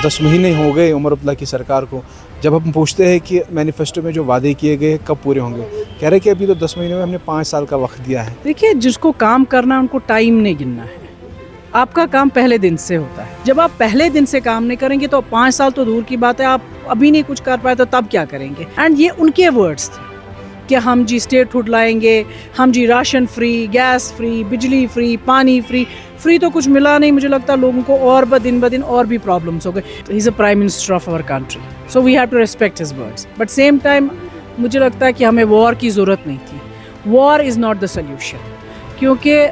10 महीने हो गए उमर अब्दुल्ला की सरकार को। जब हम पूछते हैं कि मैनिफेस्टो में जो वादे किए गए कब पूरे होंगे, कह रहे कि अभी तो 10 महीने में हमने 5 साल का वक्त दिया है। देखिए, जिसको काम करना है उनको टाइम नहीं गिनना है। आपका काम पहले दिन से होता है। जब आप पहले दिन से काम नहीं करेंगे तो 5 साल तो दूर की बात है, आप अभी नहीं कुछ कर पाए तो तब क्या करेंगे। एंड ये उनके वर्ड्स थे कि हम जी स्टेटहुड लाएंगे, हम जी राशन फ्री, गैस फ्री, बिजली फ्री, पानी फ्री। फ्री तो कुछ मिला नहीं, मुझे लगता है लोगों को और दिन ब दिन और भी प्रॉब्लम्स हो गए। He is a prime minister of our country, so we have to respect his words, but same time मुझे लगता है कि हमें वॉर की ज़रूरत नहीं थी। War is not the solution, क्योंकि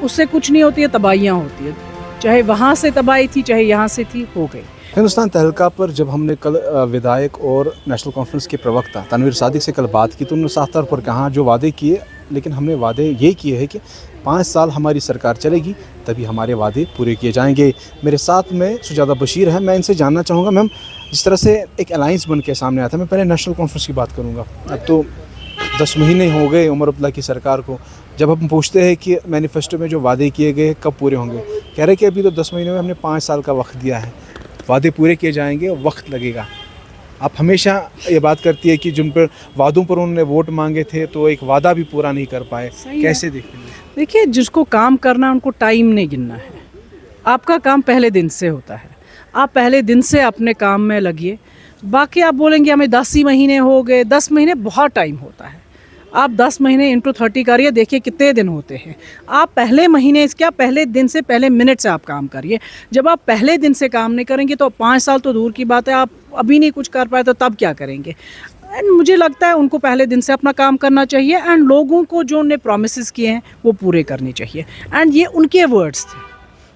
उससे कुछ नहीं होती है, तबाहियाँ होती है। चाहे वहाँ से तबाही थी, चाहे यहाँ से थी, हो गई। हिंदुस्तान तहलका पर जब हमने कल विधायक और नेशनल कॉन्फ्रेंस के प्रवक्ता तनवीर सादिक से कल बात की तो उन्होंने साफ तौर पर कहा जो वादे किए, लेकिन हमने वादे ये किए हैं कि 5 साल हमारी सरकार चलेगी तभी हमारे वादे पूरे किए जाएंगे। मेरे साथ में सुजाता बशीर है, मैं इनसे जानना चाहूँगा मैम, जिस तरह से एक अलाइंस बन के सामने आया था। मैं पहले नेशनल कॉन्फ्रेंस की बात करूँगा। अब तो 10 महीने हो गए उमर अब्दुल्ला की सरकार को। जब हम पूछते हैं कि मैनिफेस्टो में जो वादे किए गए कब पूरे होंगे, कह रहे कि अभी तो 10 महीने में हमने 5 साल का वक्त दिया है, वादे पूरे किए जाएंगे, वक्त लगेगा। आप हमेशा ये बात करती है कि जिन पर वादों पर उन्होंने वोट मांगे थे तो एक वादा भी पूरा नहीं कर पाए, कैसे देखते हैं? देखिए, जिसको काम करना है उनको टाइम नहीं गिनना है। आपका काम पहले दिन से होता है। आप पहले दिन से अपने काम में लगिए। बाकी आप बोलेंगे हमें 10 ही महीने हो गए, 10 महीने बहुत टाइम होता है। आप 10 महीने इंटू 30 करिए, देखिए कितने दिन होते हैं। आप पहले महीने क्या पहले दिन से, पहले मिनट से आप काम करिए। जब आप पहले दिन से काम नहीं करेंगे तो 5 साल तो दूर की बात है, आप अभी नहीं कुछ कर पाए तो तब क्या करेंगे। एंड मुझे लगता है उनको पहले दिन से अपना काम करना चाहिए एंड लोगों को जो उन्हें प्रोमिस किए हैं वो पूरे करने चाहिए। एंड ये उनके वर्ड्स थे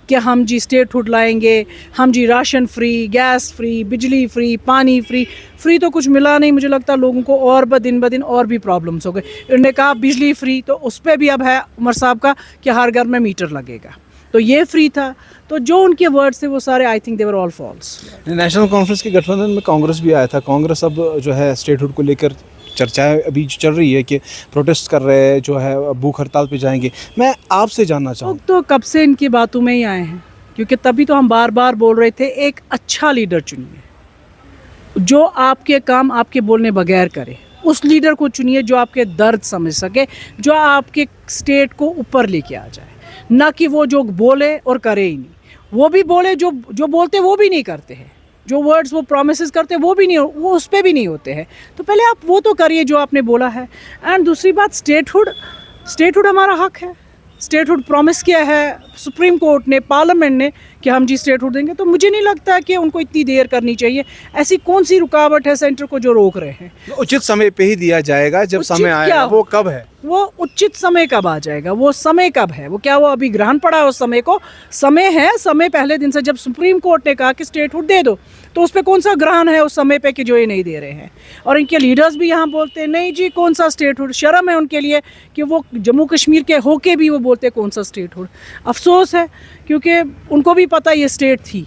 कि हम जी स्टेटहुड लाएंगे, हम जी राशन फ्री, गैस फ्री, बिजली फ्री, पानी फ्री। फ्री तो कुछ मिला नहीं, मुझे लगता है लोगों को और दिन ब दिन और भी प्रॉब्लम्स हो गए। उन्होंने कहा बिजली फ्री, तो उस पर भी अब है उमर साहब का कि हर घर में मीटर लगेगा, तो ये फ्री था। तो जो उनके वर्ड्स थे वो सारे I think they were all false. National Conference के गठबंधन में कांग्रेस भी आया था। कांग्रेस अब जो है स्टेटहुड को लेकर चर्चाएं अभी चल रही है कि प्रोटेस्ट कर रहे हैं, जो है भूख हड़ताल पे जाएंगे। मैं आपसे जानना चाहूँ, तो कब से इनकी बातों में ही आए हैं, क्योंकि तभी तो हम बार बार बोल रहे थे एक अच्छा लीडर चुनिए जो आपके काम आपके बोलने बगैर करे। उस लीडर को चुनिए जो आपके दर्द समझ सके, जो आपके स्टेट को ऊपर लेके आ जाए, ना कि वो जो बोले और करे ही नहीं। वो भी बोले, जो बोलते वो भी नहीं करते हैं, जो वर्ड्स वो प्रोमिस करते वो भी नहीं, वो उस पर भी नहीं होते हैं। तो पहले आप वो तो करिए जो आपने बोला है। एंड दूसरी बात, स्टेटहुड हमारा हक है। स्टेटहुड प्रॉमिस किया है सुप्रीम कोर्ट ने, पार्लियामेंट ने, कि हम जी स्टेटहुड देंगे। तो मुझे नहीं लगता कि उनको इतनी देर करनी चाहिए। ऐसी कौन सी रुकावट है सेंटर को जो रोक रहे हैं? उचित समय पे ही दिया जाएगा, जब समय आएगा। वो कब है? वो उचित समय कब आ जाएगा? वो समय कब है? वो क्या वो अभी ग्रहण पड़ा है उस समय को? समय है, समय पहले दिन से। जब सुप्रीम कोर्ट ने कहा कि स्टेटहुड दे दो, तो उस पर कौन सा ग्रहण है उस समय पे कि जो ये नहीं दे रहे हैं? और इनके लीडर्स भी यहाँ बोलते हैं नहीं जी कौन सा स्टेटहुड। शर्म है उनके लिए कि वो जम्मू कश्मीर के होके भी वो बोलते कौन सा स्टेटहुड। अफसोस है, क्योंकि उनको भी पता ये स्टेट थी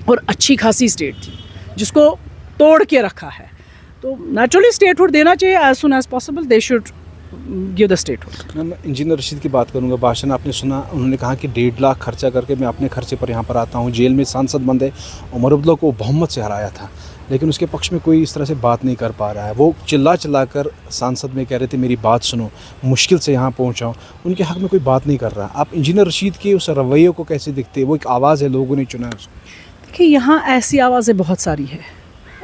और अच्छी खासी स्टेट थी जिसको तोड़ के रखा है। तो नेचुरली स्टेटहुड देना चाहिए as soon as possible. They should give the statehood. मैं इंजीनियर रशीद की बात करूंगा। भाषण आपने सुना, उन्होंने कहा कि 1.5 लाख खर्चा करके मैं अपने खर्चे पर यहाँ पर आता हूँ। जेल में सांसद बंद है। उमर अब्दुल्ला को बहुमत से हराया था, लेकिन उसके पक्ष में कोई इस तरह से बात नहीं कर पा रहा है। वो चिल्ला कर सांसद में कह रहे थे मेरी बात सुनो, मुश्किल से यहाँ पहुँचा हूँ। उनके हक़ में कोई बात नहीं कर रहा। आप इंजीनियर रशीद के उस रवैये को कैसे देखते हैं? वो एक आवाज़ है, लोगों ने चुना है उसको। देखिए, यहाँ ऐसी आवाज़ें बहुत सारी है।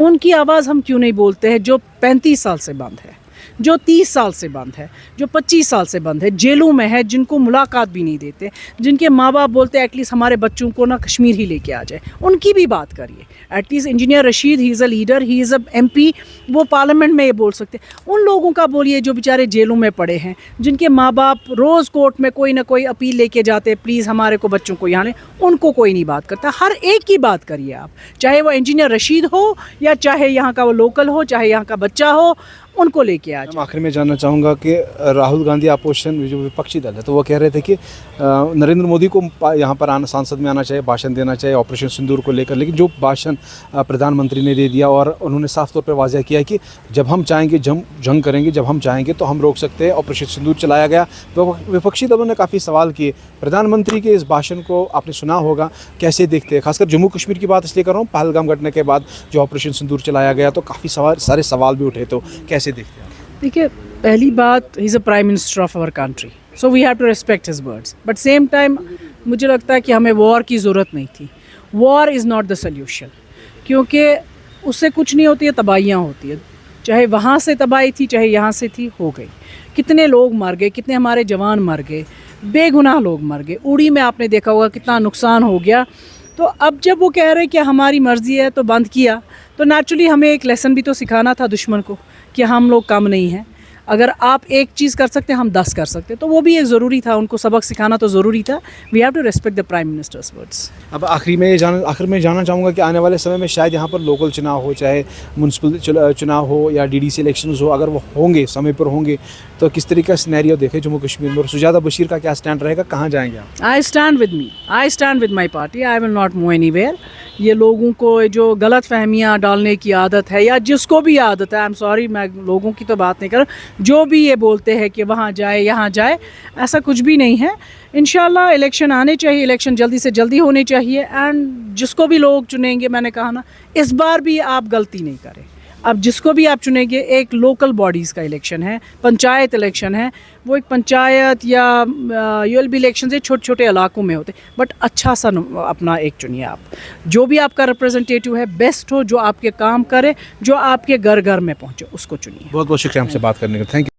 उनकी आवाज़ हम क्यों नहीं बोलते हैं जो 35 साल से बंद है, जो 30 साल से बंद है, जो 25 साल से बंद है, जेलों में है, जिनको मुलाकात भी नहीं देते, जिनके माँ बाप बोलते हैं एटलीस्ट हमारे बच्चों को ना कश्मीर ही लेके आ जाए, उनकी भी बात करिए। At least engineer Rashid, he is a leader, he is a MP, वो पार्लियामेंट में ये बोल सकते हैं। उन लोगों का बोलिए जो बेचारे जेलों में पड़े हैं, जिनके माँ बाप रोज़ कोर्ट में कोई ना कोई अपील लेके जाते हैं प्लीज़ हमारे को बच्चों को यहाँ लें, उनको कोई नहीं बात करता। हर एक की बात करिए आप, चाहे वो इंजीनियर रशीद हो या चाहे यहाँ का वो लोकल हो, चाहे यहाँ का बच्चा हो। उनको लेके आ हम जाए। आखिर में जानना चाहूँगा कि राहुल गांधी अपोजिशन जो विपक्षी दल है तो वो कह रहे थे कि नरेंद्र मोदी को यहाँ पर आना, सांसद में आना चाहिए, भाषण देना चाहिए ऑपरेशन सिंदूर को लेकर, लेकिन जो भाषण प्रधानमंत्री ने दे दिया और उन्होंने साफ तौर पर वाजह किया कि जब हम चाहेंगे जंग करेंगे, जब हम चाहेंगे तो हम रोक सकते हैं। ऑपरेशन सिंदूर चलाया गया तो विपक्षी दलों ने काफ़ी सवाल किए। प्रधानमंत्री के इस भाषण को आपने सुना होगा, कैसे देखते हैं? खासकर जम्मू कश्मीर की बात इसलिए कर रहा हूँ, पहलगाम घटना के बाद जो ऑपरेशन सिंदूर चलाया गया तो काफ़ी सारे सवाल भी उठे, तो कैसे देखते हैं? देखिए, पहली बात, he is a prime minister of our country, so we have to respect his words, but same time मुझे लगता है कि हमें वॉर की ज़रूरत नहीं थी। War is not the solution, क्योंकि उससे कुछ नहीं होती है, तबाहियाँ होती है। चाहे वहाँ से तबाही थी, चाहे यहाँ से थी, हो गई। कितने लोग मर गए, कितने हमारे जवान मर गए, बेगुनाह लोग मर गए। उड़ी में आपने देखा होगा कितना नुकसान हो गया। तो अब जब वो कह रहे हैं कि हमारी मर्ज़ी है तो बंद किया, तो नेचुरली हमें एक लेसन भी तो सिखाना था दुश्मन को कि हम लोग कम नहीं हैं। अगर आप एक चीज़ कर सकते हैं, हम 10 कर सकते हैं, तो वो भी एक ज़रूरी था, उनको सबक सिखाना तो ज़रूरी था। We have to respect the prime minister's words. अब आखिर में जानना चाहूँगा कि आने वाले समय में शायद यहाँ पर लोकल चुनाव हो, चाहे म्यूनसिपल चुनाव हो या डीडीसी इलेक्शंस हो, अगर वो होंगे, समय पर होंगे, तो किस तरीके का सिनेरियो देखे जम्मू कश्मीर में, और सुजाता बशीर का क्या स्टैंड रहेगा, कहाँ जाएंगे आप? I stand with me, I stand with my party, I will not move anywhere. ये लोगों को जो गलत फहमियाँ डालने की आदत है, या जिसको भी आदत है, आई एम सॉरी, मैं लोगों की तो बात नहीं कर रहा, जो भी ये बोलते हैं कि वहाँ जाए यहाँ जाए, ऐसा कुछ भी नहीं है। इंशाल्लाह इलेक्शन आने चाहिए, इलेक्शन जल्दी से जल्दी होने चाहिए, एंड जिसको भी लोग चुनेंगे, मैंने कहा ना, इस बार भी आप गलती नहीं करें। अब जिसको भी आप चुनेंगे, एक लोकल बॉडीज़ का इलेक्शन है, पंचायत इलेक्शन है, वो एक पंचायत या यूएलबी इलेक्शन से छोटे छोटे इलाकों में होते, बट अच्छा सा अपना एक चुनिए आप। जो भी आपका रिप्रेजेंटेटिव है, बेस्ट हो, जो आपके काम करे, जो आपके घर घर में पहुँचे, उसको चुनिए। बहुत बहुत शुक्रिया हमसे बात करने का, थैंक यू।